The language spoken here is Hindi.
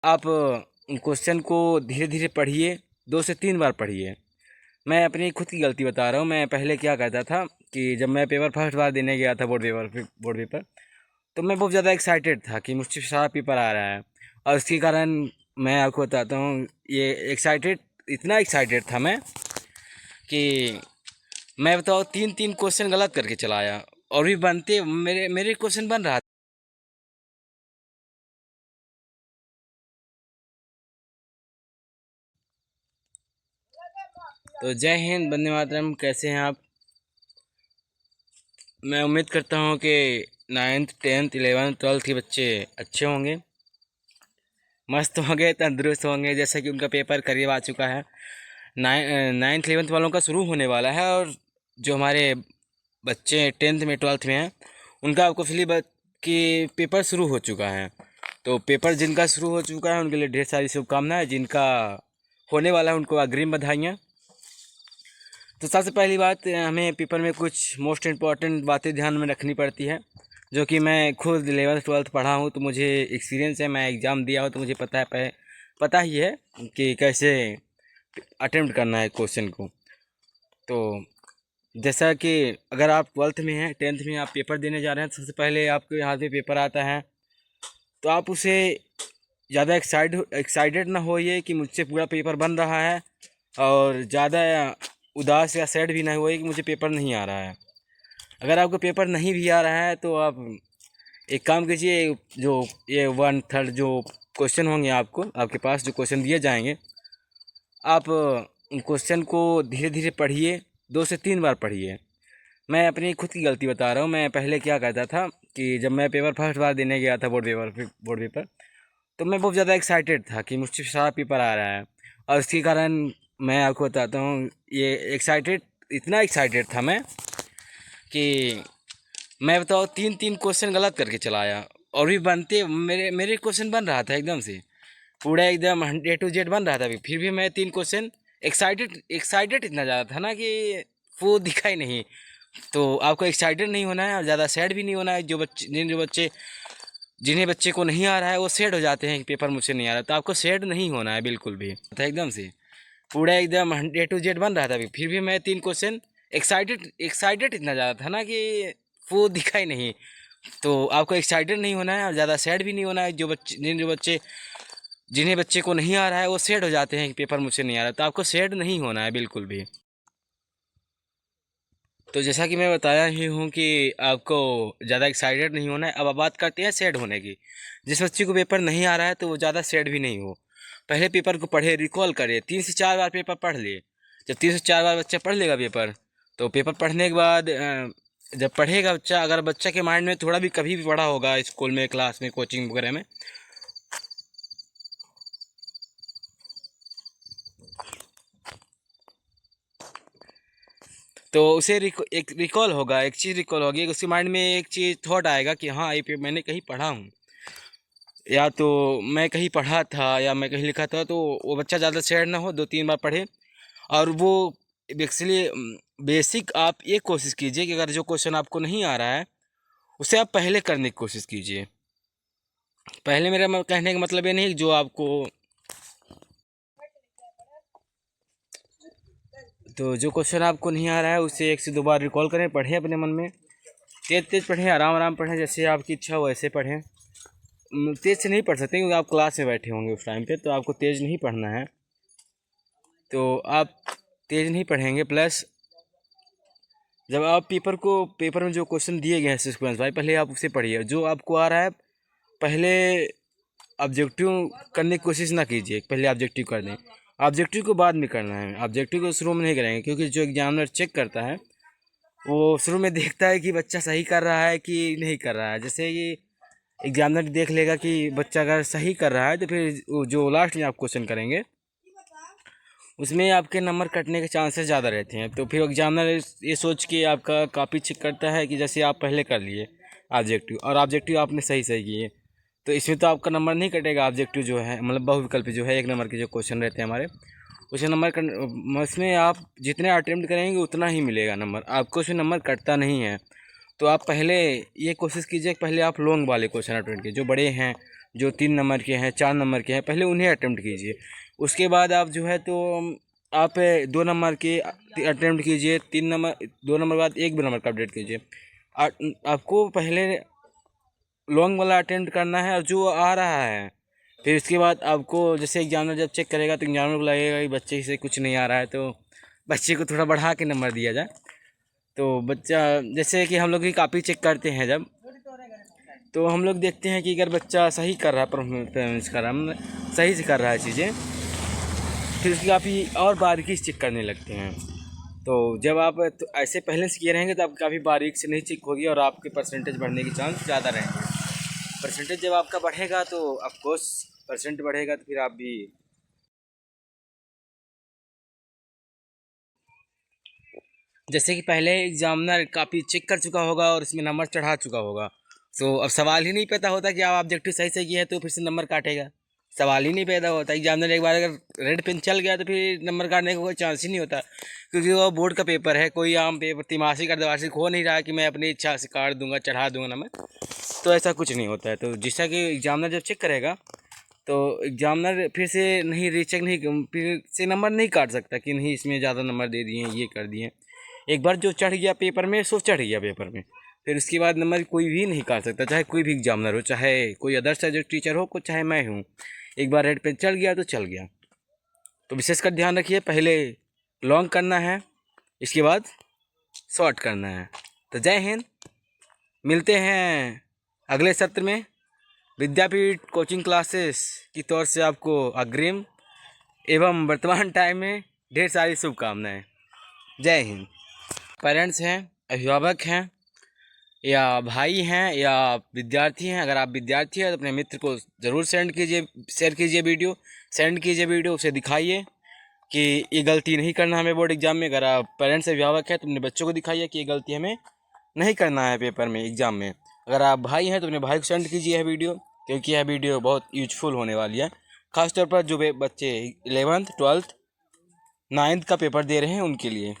आप क्वेश्चन को धीरे धीरे पढ़िए, 2 से 3 बार पढ़िए। मैं अपनी खुद की गलती बता रहा हूँ। मैं पहले क्या करता था कि जब मैं पेपर फर्स्ट बार देने गया था बोर्ड पेपर, तो मैं बहुत ज़्यादा एक्साइटेड था कि मुझसे सारा पेपर आ रहा है। और उसके कारण मैं आपको बताता हूँ, ये एक्साइटेड, इतना एक्साइटेड था मैं कि मैं बताओ 3 3 क्वेश्चन गलत करके चला आया। और भी बनते मेरे मेरे क्वेश्चन बन रहा था। तो जय हिंद, वंदे मातरम। कैसे हैं आप? मैं उम्मीद करता हूँ कि 9th 10th 11th 12th के बच्चे अच्छे होंगे, मस्त होंगे, तंदुरुस्त होंगे। जैसा कि उनका पेपर करीब आ चुका है। 9th 11th वालों का शुरू होने वाला है। और जो हमारे बच्चे 10th में 12th में हैं, उनका आपको कि पेपर शुरू हो चुका है। तो पेपर जिनका शुरू हो चुका है उनके लिए ढेर सारी शुभकामनाएं। जिनका होने वाला है उनको अग्रिम बधाइयाँ। तो सबसे पहली बात, हमें पेपर में कुछ मोस्ट इम्पॉर्टेंट बातें ध्यान में रखनी पड़ती है, जो कि मैं खुद 11th 12th पढ़ा हूँ, तो मुझे एक्सपीरियंस है। मैं एग्ज़ाम दिया हूँ तो मुझे पता ही है कि कैसे अटेम्प्ट करना है क्वेश्चन को। तो जैसा कि अगर आप 12th में हैं, 10th में आप पेपर देने जा रहे हैं, तो सबसे पहले आपके हाथ में पेपर आता है, तो आप उसे ज़्यादा एक्साइटेड ना होइए कि मुझसे पूरा पेपर बन रहा है, और ज़्यादा उदास या सैड भी ना होइए कि मुझे पेपर नहीं आ रहा है। अगर आपको पेपर नहीं भी आ रहा है तो आप एक काम कीजिए, जो ये 1/3 जो क्वेश्चन होंगे, आपके पास जो क्वेश्चन दिए जाएंगे, आप उन क्वेश्चन को धीरे धीरे पढ़िए, 2 से 3 बार पढ़िए। मैं अपनी खुद की गलती बता रहा हूँ। मैं पहले क्या करता था कि जब मैं पेपर फर्स्ट बार देने गया था बोर्ड पेपर, तो मैं बहुत ज़्यादा एक्साइटेड था कि मुझसे सारा पेपर आ रहा है। और उसके कारण मैं आपको बताता हूँ, ये इतना एक्साइटेड था मैं कि मैं बताओ 3 3 क्वेश्चन गलत करके चला आया। और भी बनते मेरे मेरे क्वेश्चन बन रहा था एकदम से, पूरा एकदम A to Z बन रहा था। फिर भी मैं 3 क्वेश्चन एक्साइटेड एक्साइटेड इतना ज़्यादा था ना कि वो दिखा ही नहीं। तो आपको एक्साइटेड नहीं होना है और ज़्यादा सैड भी नहीं होना है। जिन्हें बच्चे को नहीं आ रहा है वो सैड हो जाते हैं कि पेपर मुझसे नहीं आ रहा, तो आपको सैड नहीं होना है बिल्कुल भी। था एकदम से पूरा एकदम A to Z बन रहा था। फिर भी मैं 3 क्वेश्चन एक्साइटेड इतना ज़्यादा था ना कि वो दिखा ही नहीं। तो आपको एक्साइटेड नहीं होना है और ज़्यादा सैड भी नहीं होना है। जिन्हें बच्चे को नहीं आ रहा है वो सैड हो जाते हैं कि पेपर मुझसे नहीं आ रहा, तो आपको सैड नहीं होना है बिल्कुल भी। तो जैसा कि मैं बताया ही हूँ कि आपको ज़्यादा एक्साइटेड नहीं होना है। अब बात करते हैं सैड होने की। जिस बच्चे को पेपर नहीं आ रहा है तो वो ज़्यादा सैड भी नहीं हो। पहले पेपर को पढ़े, रिकॉल करे, 3 से 4 बार पेपर पढ़ लिए। जब 3 से 4 बार बच्चा पढ़ लेगा पेपर, तो पेपर पढ़ने के बाद जब पढ़ेगा बच्चा, अगर बच्चा के माइंड में थोड़ा भी कभी भी पढ़ा होगा स्कूल में, क्लास में, कोचिंग वगैरह में, तो उसे एक रिकॉल होगा, एक चीज़ रिकॉल होगी, उसके माइंड में एक चीज़ थॉट आएगा कि हाँ, ये मैंने कहीं पढ़ा हूँ, या तो मैं कहीं पढ़ा था, या मैं कहीं लिखा था। तो वो बच्चा ज़्यादा सैड ना हो, 2 3 बार पढ़े। और वो एक्चुअली बेसिक आप ये कोशिश कीजिए कि अगर जो क्वेश्चन आपको नहीं आ रहा है उसे आप पहले करने की कोशिश कीजिए। पहले मेरा कहने का मतलब ये नहीं कि जो आपको, तो जो क्वेश्चन आपको नहीं आ रहा है उसे 1 से 2 बार रिकॉल करें, पढ़ें अपने मन में। तेज तेज पढ़ें, आराम आराम पढ़ें, जैसे आपकी इच्छा हो वैसे पढ़ें। तेज से नहीं पढ़ सकते क्योंकि आप क्लास में बैठे होंगे उस टाइम पे, तो आपको तेज नहीं पढ़ना है। तो आप तेज नहीं पढ़ेंगे। प्लस जब आप पेपर में जो क्वेश्चन दिए गए हैं सिक्वेंस भाई, पहले आप उसे पढ़िए। जो आपको आ रहा है पहले ऑब्जेक्टिव करने की कोशिश ना कीजिए, पहले ऑब्जेक्टिव कर दें। ऑब्जेक्टिव को बाद में करना है, ऑब्जेक्टिव को शुरू में नहीं करेंगे, क्योंकि जो एग्जामिनर चेक करता है वो शुरू में देखता है कि बच्चा सही कर रहा है कि नहीं कर रहा है। जैसे कि एग्जामिनर देख लेगा कि बच्चा अगर सही कर रहा है, तो फिर जो लास्ट में आप क्वेश्चन करेंगे उसमें आपके नंबर कटने के चांसेस ज़्यादा रहते हैं। तो फिर एग्जामिनर ये सोच के आपका कॉपी चेक करता है कि जैसे आप पहले कर लिए ऑब्जेक्टिव, और ऑब्जेक्टिव आपने सही सही किए, तो इसमें तो आपका नंबर नहीं कटेगा। ऑब्जेक्टिव जो है, मतलब बहुविकल्पी जो है, 1 नंबर के जो क्वेश्चन रहते हैं हमारे, उसे उसमें आप जितने अटेम्प्ट करेंगे उतना ही मिलेगा नंबर आपको, उसमें नंबर कटता नहीं है। तो आप पहले ये कोशिश कीजिए कि पहले आप लॉन्ग वाले क्वेश्चन अटेम्प्ट कीजिए, जो बड़े हैं, जो 3 नंबर के हैं, 4 नंबर के हैं, पहले उन्हें अटेम्प्ट कीजिए। उसके बाद आप जो है तो आप 2 नंबर के अटेम्प्ट कीजिए, 3 नंबर 2 नंबर बाद 1 नंबर का अपडेट कीजिए। आपको पहले लॉन्ग वाला अटेम्प्ट करना है और जो आ रहा है, फिर इसके बाद आपको जैसे एग्जामिनर जब चेक करेगा तो एग्जामिनर को लगेगा कि बच्चे से कुछ नहीं आ रहा है, तो बच्चे को थोड़ा बढ़ा के नंबर दिया जाए। तो बच्चा जैसे कि हम लोग की कापी चेक करते हैं जब, तो हम लोग देखते हैं कि अगर बच्चा सही कर रहा है, परफॉर्मेंस कर रहा है, सही से कर रहा है चीज़ें, फिर उसकी काफ़ी और बारीकी से चेक करने लगते हैं। तो जब आप तो ऐसे पहले से किए रहेंगे तो आप काफ़ी बारीक से नहीं चेक होगी और आपके परसेंटेज बढ़ने के चांस ज़्यादा रहेंगे। परसेंटेज जब आपका बढ़ेगा तो ऑफकोर्स परसेंट बढ़ेगा तो फिर आप भी जैसे कि पहले एग्जामिनर काफ़ी चेक कर चुका होगा और इसमें नंबर चढ़ा चुका होगा, तो अब सवाल ही नहीं पैदा होता कि आप ऑब्जेक्टिव सही से किया है तो फिर से नंबर काटेगा। सवाल ही नहीं पैदा होता। एग्जामिनर एक बार अगर रेड पेन चल गया तो फिर नंबर काटने का कोई चांस ही नहीं होता, क्योंकि वो बोर्ड का पेपर है, कोई आम पेपर तिमासिक अर्धवार्षिक हो नहीं रहा कि मैं अपनी इच्छा से काट दूंगा, चढ़ा दूंगा नंबर। तो ऐसा कुछ नहीं होता है। तो जैसा कि एग्जामिनर जब चेक करेगा तो एग्जामिनर फिर से नहीं रीचेक नहीं, फिर से नंबर नहीं काट सकता कि नहीं इसमें ज़्यादा नंबर दे दिए, ये कर दिए। एक बार जो चढ़ गया पेपर में सो चढ़ गया पेपर में, फिर उसके बाद नंबर कोई भी नहीं काट सकता, चाहे कोई भी एग्जामिनर हो, चाहे कोई अदर सब्जेक्ट टीचर हो, चाहे मैं हूँ। एक बार रेड पे चल गया तो चल गया। तो विशेषकर ध्यान रखिए, पहले लॉन्ग करना है, इसके बाद शॉर्ट करना है। तो जय हिंद, मिलते हैं अगले सत्र में। विद्यापीठ कोचिंग क्लासेस की तौर से आपको अग्रिम एवं वर्तमान टाइम में ढेर सारी शुभकामनाएं। जय हिंद। पेरेंट्स हैं, अभिभावक हैं, या भाई हैं, या विद्यार्थी हैं, अगर आप विद्यार्थी हैं तो अपने मित्र को ज़रूर शेयर कीजिए वीडियो, सेंड कीजिए वीडियो, उसे दिखाइए कि ये गलती नहीं करना हमें बोर्ड एग्जाम में। अगर आप पेरेंट्स अभिभावक हैं तो अपने बच्चों को दिखाइए कि ये गलती हमें नहीं करना है पेपर में, एग्ज़ाम में। अगर आप भाई हैं तो अपने भाई को सेंड कीजिए यह वीडियो, क्योंकि यह वीडियो बहुत यूजफुल होने वाली है, खासतौर पर जो बच्चे 11th 12th 9th का पेपर दे रहे हैं उनके लिए।